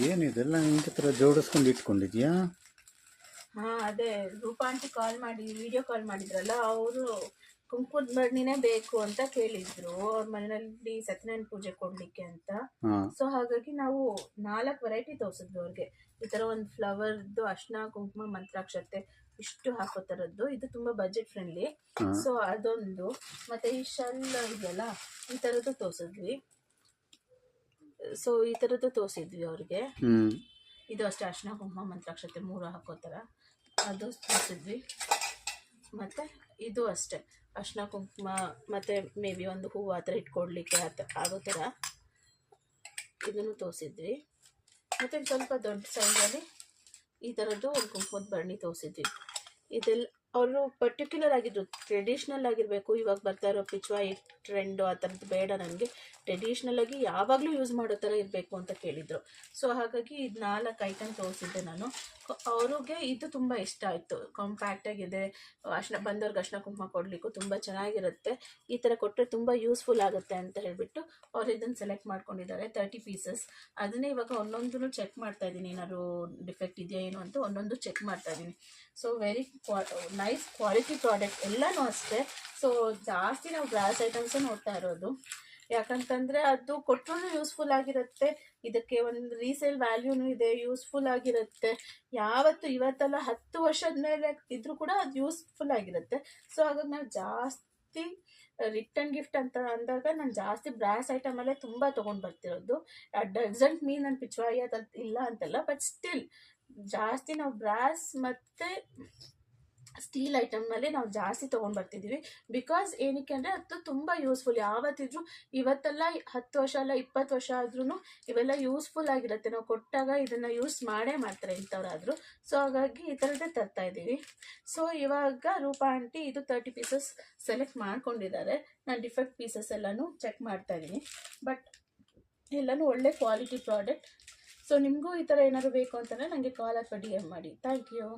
ಏನಿದೆಲ್ಲ ನಿಂಗೆ ಥರ ಜೋಡಿಸ್ಕೊಂಡು ಇಟ್ಕೊಂಡಿದ್ಯಾ? ಹಾಂ, ಅದೇ ರೂಪಾ ಆಂಟಿ ಕಾಲ್ ಮಾಡಿ ವಿಡಿಯೋ ಕಾಲ್ ಮಾಡಿದ್ರಲ್ಲ, ಅವರು ಕುಂಕುಮದ ಬಣ್ಣಿನೇ ಬೇಕು ಅಂತ ಕೇಳಿದ್ರು ಅವ್ರ ಮನೆಯಲ್ಲಿ ಸತ್ಯನಾರಾಯಣ ಪೂಜೆ ಕೊಡ್ಲಿಕ್ಕೆ ಅಂತ. ಸೊ ಹಾಗಾಗಿ ನಾವು 4 ವೆರೈಟಿ ತೋರಿಸಿದ್ವಿ ಅವ್ರಿಗೆ. ಈ ಥರ ಒಂದು ಫ್ಲವರ್ದು ಅರ್ಶಿನ ಕುಂಕುಮ ಮಂತ್ರಾಕ್ಷತೆ ಇಷ್ಟು ಹಾಕೋ ಥರದ್ದು, ಇದು ತುಂಬ ಬಜೆಟ್ ಫ್ರೆಂಡ್ಲಿ. ಸೊ ಅದೊಂದು, ಮತ್ತು ಈ ಶಲ್ ಇದೆಯಲ್ಲ ಈ ಥರದ್ದು ತೋರಿಸಿದ್ವಿ. ಸೊ ಈ ಥರದ್ದು ತೋರಿಸಿದ್ವಿ ಅವ್ರಿಗೆ. ಇದು ಅಷ್ಟೇ ಅರ್ಶಿನ ಕುಂಕುಮ ಮಂತ್ರಾಕ್ಷತೆ 3 ಹಾಕೋ ಥರ ಅದು ತೋರಿಸಿದ್ವಿ. ಮತ್ತು ಇದು ಅಷ್ಟೇ ಅರ್ಶಿನ ಕುಂಕುಮ ಮತ್ತು ಮೇ ಬಿ ಒಂದು ಹೂವು ಆ ಥರ ಇಟ್ಕೊಡ್ಲಿಕ್ಕೆ ಆಗೋ ಥರ ಇದನ್ನು ತೋರಿಸಿದ್ವಿ. ಮತ್ತು ಸ್ವಲ್ಪ ದೊಡ್ಡ ಸೈಜಲ್ಲಿ ಈ ಥರದ್ದು ಒಂದು ಕುಂಕುಮದ ಬಣ್ಣಿ ತೋರಿಸಿದ್ವಿ. ಇದೆಲ್ಲ ಅವರು ಪರ್ಟಿಕ್ಯುಲರ್ ಆಗಿದ್ರು, ಟ್ರೆಡಿಷ್ನಲ್ ಆಗಿರಬೇಕು, ಇವಾಗ ಬರ್ತಾ ಇರೋ ಪಿಚ್ವಾಯಿ ಟ್ರೆಂಡು ಆ ಥರದ್ದು ಬೇಡ, ನನಗೆ ಟ್ರೆಡಿಷ್ನಲ್ ಆಗಿ ಯಾವಾಗಲೂ ಯೂಸ್ ಮಾಡೋ ಥರ ಇರಬೇಕು ಅಂತ ಕೇಳಿದರು. ಸೊ ಹಾಗಾಗಿ ಇದು 4 ಐಟಮ್ ತೋರಿಸಿದ್ದೆ ನಾನು. ಅವ್ರಿಗೆ ಇದು ತುಂಬ ಇಷ್ಟ ಆಯಿತು. ಕಾಂಪ್ಯಾಕ್ಟಾಗಿದೆ, ಬಂದವ್ರಿಗೆ ಅರ್ಶಿನ ಕುಂಕುಮ ಕೊಡಲಿಕ್ಕೂ ತುಂಬ ಚೆನ್ನಾಗಿರುತ್ತೆ, ಈ ಥರ ಕೊಟ್ಟರೆ ತುಂಬ ಯೂಸ್ಫುಲ್ ಆಗುತ್ತೆ ಅಂತ ಹೇಳಿಬಿಟ್ಟು ಅವ್ರು ಇದನ್ನು ಸೆಲೆಕ್ಟ್ ಮಾಡ್ಕೊಂಡಿದ್ದಾರೆ. 30 ಪೀಸಸ್. ಅದನ್ನೇ ಇವಾಗ ಒಂದೊಂದೂ ಚೆಕ್ ಮಾಡ್ತಾ ಇದ್ದೀನಿ, ಏನಾದ್ರು ಡಿಫೆಕ್ಟ್ ಇದೆಯಾ ಏನು ಅಂತ ಒಂದೊಂದು ಚೆಕ್ ಮಾಡ್ತಾ ಇದ್ದೀನಿ. So very nice quality product ಎಲ್ಲನೂ ಅಷ್ಟೇ. ಸೊ ಜಾಸ್ತಿ ನಾವು ಗ್ಲಾಸ್ ಐಟಮ್ಸೇ ನೋಡ್ತಾ ಇರೋದು, ಯಾಕಂತಂದರೆ ಅದು ಕೊಟ್ಟರು ಯೂಸ್ಫುಲ್ ಆಗಿರುತ್ತೆ, ಇದಕ್ಕೆ ಒಂದು ರೀಸೇಲ್ ವ್ಯಾಲ್ಯೂನೂ ಇದೆ, ಯೂಸ್ಫುಲ್ ಆಗಿರುತ್ತೆ. ಯಾವತ್ತು ಇವತ್ತೆಲ್ಲ 10 ವರ್ಷದ ಮೇಲೆ ಇದ್ರೂ ಕೂಡ ಅದು ಯೂಸ್ಫುಲ್ ಆಗಿರುತ್ತೆ. ಸೊ ಹಾಗಾಗಿ ನಾವು ಜಾಸ್ತಿ ರಿಟರ್ನ್ ಗಿಫ್ಟ್ ಅಂತ ಅಂದಾಗ ನಾನು ಜಾಸ್ತಿ ಬ್ರಾಸ್ ಐಟಮಲ್ಲೇ ತುಂಬ ತೊಗೊಂಡು ಬರ್ತಿರೋದು. ಡಸಂಟ್ ಮೀನ್ ನಾನು ಪಿಚ್ವಾಯಿ ಅದು ಇಲ್ಲ ಅಂತಲ್ಲ, ಬಟ್ ಸ್ಟಿಲ್ ಜಾಸ್ತಿ ನಾವು ಬ್ರಾಸ್ ಮತ್ತು ಸ್ಟೀಲ್ ಐಟಮ್ನಲ್ಲಿ ನಾವು ಜಾಸ್ತಿ ತೊಗೊಂಡು ಬರ್ತಿದ್ದೀವಿ. ಬಿಕಾಸ್ ಏನಕ್ಕೆ ಅಂದರೆ ಅದು ತುಂಬ ಯೂಸ್ಫುಲ್. ಯಾವತ್ತಿದ್ರೂ ಇವತ್ತೆಲ್ಲ 10 ವರ್ಷ ಅಲ್ಲ 20 ವರ್ಷ ಆದ್ರೂ ಇವೆಲ್ಲ ಯೂಸ್ಫುಲ್ ಆಗಿರುತ್ತೆ. ನಾವು ಕೊಟ್ಟಾಗ ಇದನ್ನು ಯೂಸ್ ಮಾಡೇ ಮಾಡ್ತಾರೆ ಇಂಥವ್ರಾದರೂ. ಸೊ ಹಾಗಾಗಿ ಈ ಥರದ್ದೇ ತರ್ತಾ ಇದ್ದೀವಿ. ಸೊ ಇವಾಗ ರೂಪಾ ಆಂಟಿ ಇದು 30 ಪೀಸಸ್ ಸೆಲೆಕ್ಟ್ ಮಾಡ್ಕೊಂಡಿದ್ದಾರೆ. ನಾನು ಡಿಫೆಕ್ಟ್ ಪೀಸಸ್ ಎಲ್ಲನೂ ಚೆಕ್ ಮಾಡ್ತಾ ಇದ್ದೀನಿ, ಬಟ್ ಎಲ್ಲನೂ ಒಳ್ಳೆ ಕ್ವಾಲಿಟಿ ಪ್ರಾಡಕ್ಟ್. ಸೊ ನಿಮಗೂ ಈ ಥರ ಏನಾದರೂ ಬೇಕು ಅಂತಂದರೆ ನನಗೆ ಕಾಲ್ ಅಥವಾ DM ಮಾಡಿ. Thank you.